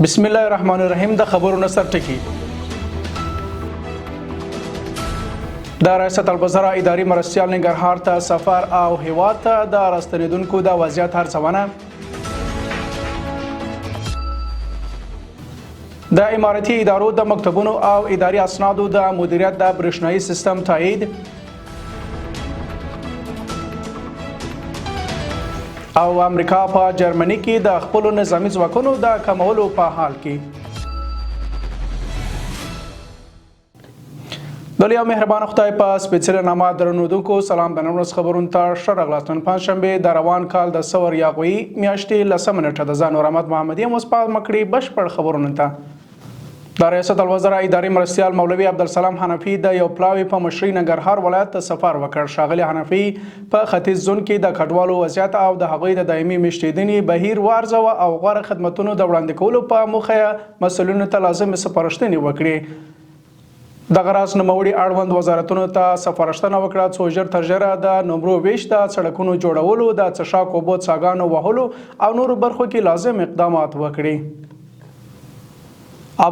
بسم الله الرحمن الرحیم د خبرونو سرټکی د ریاست الوزرا اداري مرستیال ننګرهار ته سفر او هیواد ته د راستنیدونکو د وضعیت هرڅونه د اماراتي ادارو د مکتبونو او اداري اسنادو د مدیریت د برېښنایي سیستم تایید او امریکا په جرمني کې د خپل نظامی ځواکونو د کمولو په حال کې د یو مهربان خدای په سپیڅلې نامه درنودونکو سلام د نن ورځ خبرونو ته ښه راغلاست. نن پنځشنبه د روان کال د سور یاغوي میاشتې 10 منټه د ځان رحمت محمدي مصپال مکړي بشپړ خبرونه ته د ریاست الوزرا اداري مرستیال مولوي عبدالسلام حنفي د یو پلاوي په مشرۍ ننګرهار ولایت ته سفر وکړ. ښاغلي حنفي په ختیځ زون کې د کډوالو وضعیت او د هغوی د دایمي میشتېدنې بهیر وارزوه او غوره خدمتونو د وړاندې کولو په موخه مسؤلینو ته لازمې سپارښتنې وکړي. دغه راز نوموړي اړوند وزارتونو ته سپارښتنه وکړه څو ژر تر ژره د نمرو ویش د سړکونو جوړولو د څښاک اوبو څاګانو وهلو او نورو برخو کې لازم اقدامات وکړي.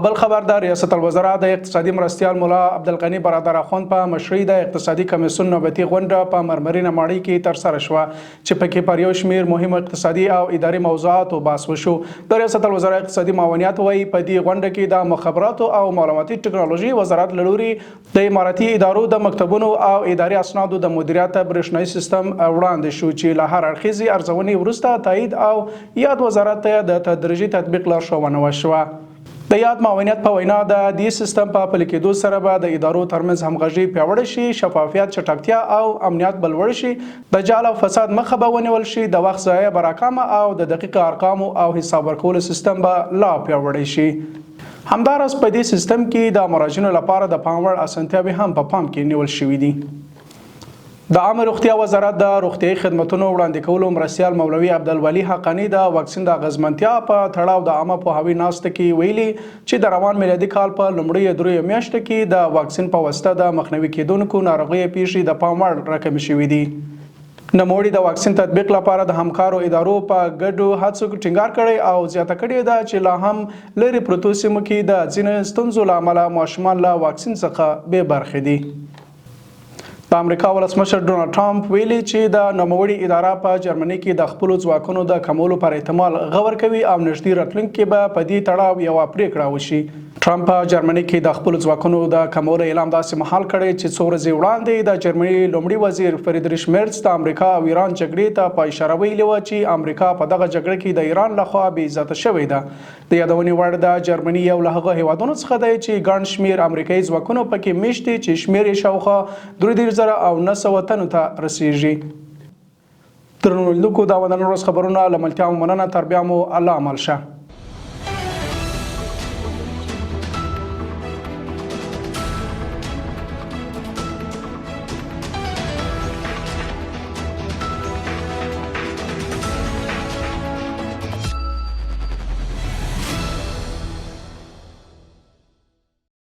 بل خبر د ریاست الوزرا د اقتصادي مرستیال مولا عبدالغني برادر اخوند په مشرۍ د اقتصادي کمیسیون نوبتي غونډه په مرمرینه ماڼۍ کې ترسره شوه چې پکې پر یو شمېر مهم اقتصادي او اداري موضوعاتو بحث وشو. د ریاست الوزرا اقتصادي معاونیت وایي په دې غونډه کې د مخابراتو او معلوماتي ټکنالوژي وزارت له لوري د اماراتي ادارو د مکتبونو او اداري اسنادو د مدیریت برېښنایي سیستم وړاندې شو چې له هر اړخیزې ارزونې وروسته تایید او یاد وزارت ته د تدریجي تطبیق لارښوونه وشوه. د یاد معاونیت په وینا د دې سیستم په پلي کېدو سره به د ادارو ترمنځ همغږي پیاوړې شي، شفافیت، چټکتیا او امنیت به لوړ شي، د جعل او فساد مخه به ونیول شي، د وخت ضایع به راکمه او د دقیق ارقامو او حساب ورکولو سیستم به لا پیاوړی شي. همداراز په دې سیستم کې د مراجعینو لپاره د پام وړ اسانتیاوې هم په پام کې نیول شوي دي. د عامه روغتیا وزارت د روغتیايي خدمتونو وړاندې کولو مرستیال مولوي عبدالولي حقانی د واکسین د اغېزمنتیا په تړاو د عامه پوهاوي ناسته کې ویلي چې د روان میلادي کال په لومړیو دریو میاشتو کې د واکسین په واسطه د مخنیوي کېدونکو ناروغیو پیښې د پام وړ راکمې شوي دي. نوموړي د واکسین تطبیق لپاره د همکارو ادارو په ګډو هڅو ټینګار کړی او زیاته کړې ده چې لا هم لرې پرتو سیمو کې د ځینو ستونزو له امله ماشومان له واکسین څخه بې برخې دي. د امریکا ولسمشر ډونالډ ټرمپ ویلي چې د نوموړي اداره په جرمني کې د خپلو ځواکونو د کمولو پر احتمال غور کوي او نږدې راتلونکي کې به په دې تړاو یوه پریکړه وشي. ټرمپ په جرمني کې د خپلو ځواکونو د کمولو اعلان داسې مهال کړی چې څو ورځې وړاندې د جرمني لومړي وزیر فریدریش میرز د امریکا او ایران جګړې ته په اشاره ویلې وه چې امریکا په دغه جګړه کې د ایران لخوا بې عزته شوې ده. د یادونې وړ د جرمني یو له هغه هیوادونو څخه دی چې ګڼ شمېر امریکایي ځواکونو پکې میشت دي چې شمېر یې شاوخوا 3,900 تنو ته رسیږي. درنو لیدونکو دا ورځ خبرونه له ملتیا مننه. تر بیا مو الله عمل شه.